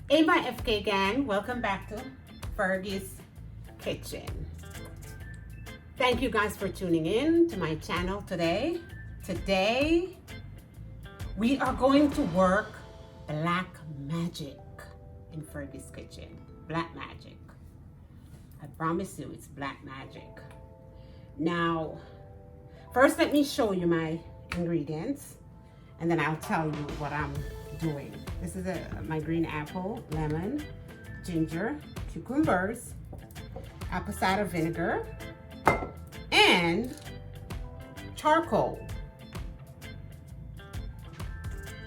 Hey my FK gang, welcome back to Fergie's Kitchen. Thank you guys for tuning in to my channel today. Today, we are going to work black magic in Fergie's Kitchen. Black magic. I promise you it's black magic. Now, first let me show you my ingredients and then I'll tell you what I'm doing. This is my green apple, lemon, ginger, cucumbers, apple cider vinegar, and charcoal.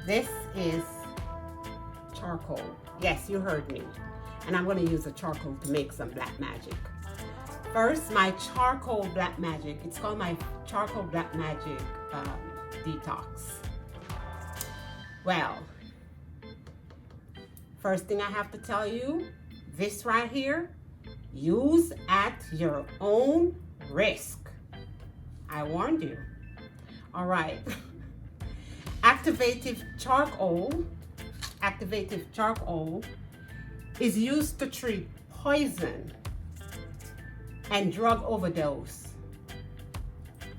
This is charcoal. Yes, you heard me. And I'm going to use the charcoal to make some black magic. First, my charcoal black magic. It's called my charcoal black magic detox. Well, first thing I have to tell you, this right here, use at your own risk. I warned you. All right. Activated charcoal is used to treat poison and drug overdose.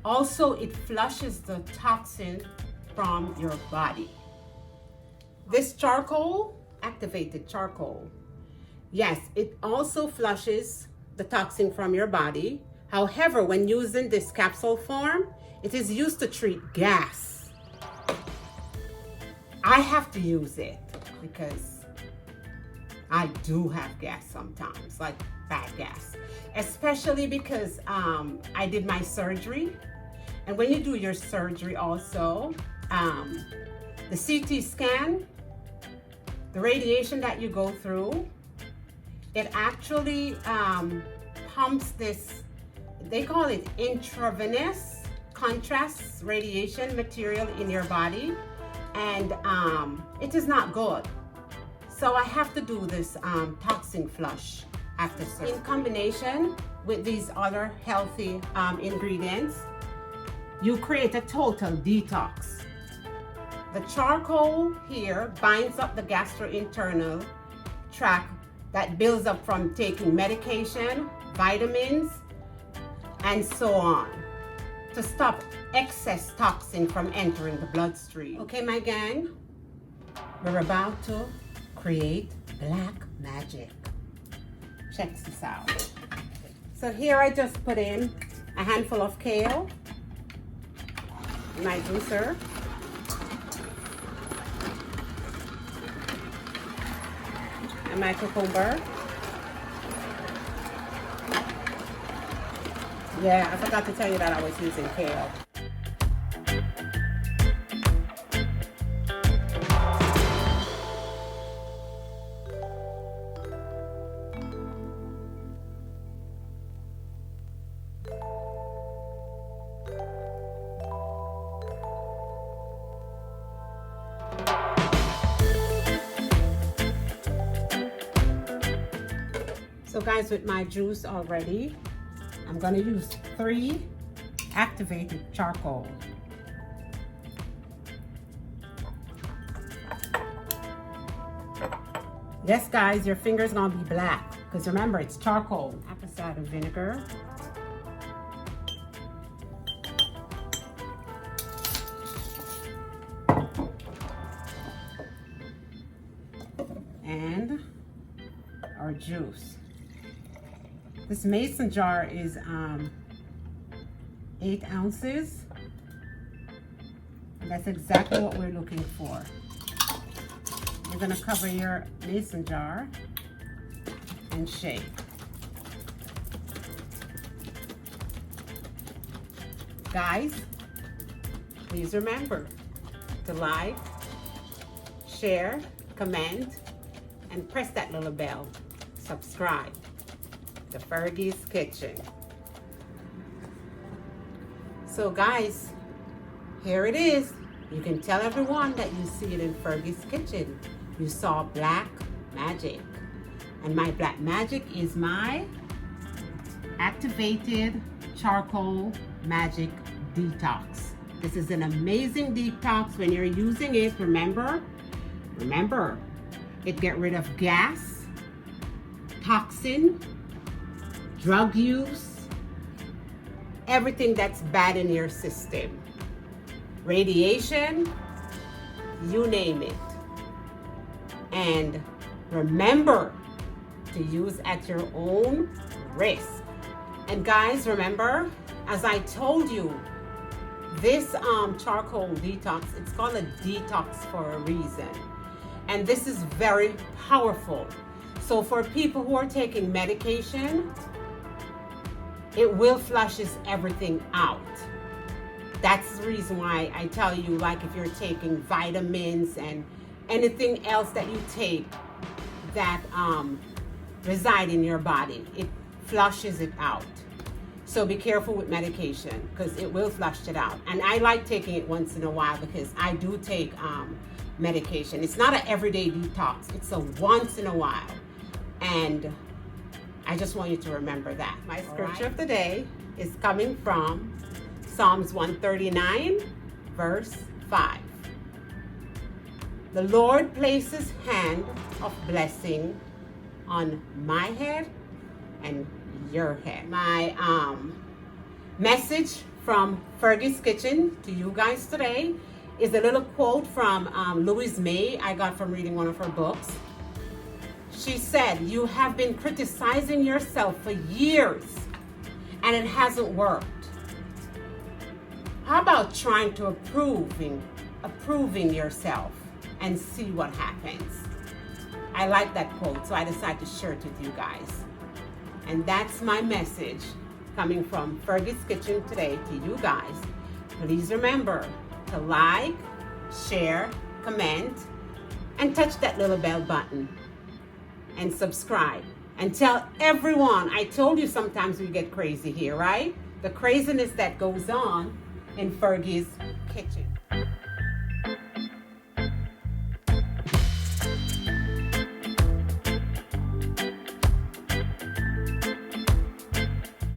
Also, it flushes the toxin from your body. This charcoal, activated charcoal, yes, it also flushes the toxin from your body. However, when using this capsule form, it is used to treat gas. I have to use it because I do have gas sometimes, like bad gas, especially because I did my surgery. And when you do your surgery also, the CT scan, the radiation that you go through, it actually pumps this, they call it intravenous contrast radiation material in your body, and it is not good. So I have to do this toxin flush after surgery. In combination with these other healthy ingredients, you create a total detox. The charcoal here binds up the gastrointestinal tract that builds up from taking medication, vitamins, and so on, to stop excess toxin from entering the bloodstream. Okay, my gang, we're about to create black magic. Check this out. So here I just put in a handful of kale in my juicer. And my cucumber. Yeah, I forgot to tell you that I was using kale. So guys, with my juice already, I'm gonna use 3 activated charcoal. Yes guys, your finger's gonna be black, because remember, it's charcoal. Apple cider vinegar. And our juice. This mason jar is 8 ounces. And that's exactly what we're looking for. You're gonna cover your mason jar and shake. Guys, please remember to like, share, comment, and press that little bell. Subscribe to Fergie's Kitchen. So guys, here it is. You can tell everyone that you see it in Fergie's Kitchen. You saw black magic. And my black magic is my activated charcoal magic detox. This is an amazing detox. When you're using it, remember, It gets rid of gas, toxin, drug use, everything that's bad in your system. Radiation, you name it. And remember to use at your own risk. And guys, remember, as I told you, this charcoal detox, it's called a detox for a reason. And this is very powerful. So for people who are taking medication, it will flushes everything out. That's the reason why I tell you, like if you're taking vitamins and anything else that you take that reside in your body, it flushes it out. So be careful with medication because it will flush it out. And I like taking it once in a while because I do take medication. It's not an everyday detox. It's a once in a while. And I just want you to remember that. My scripture of the day is coming from Psalms 139, verse 5. The Lord places hand of blessing on my head and your head. My message from Fergie's Kitchen to you guys today is a little quote from Louise May I got from reading one of her books. She said, "You have been criticizing yourself for years and it hasn't worked. How about trying to approving yourself and see what happens?" I like that quote, so I decided to share it with you guys. And that's my message coming from Fergie's Kitchen today to you guys. Please remember to like, share, comment, and touch that little bell button and subscribe. And tell everyone, I told you sometimes we get crazy here, right? The craziness that goes on in Fergie's Kitchen.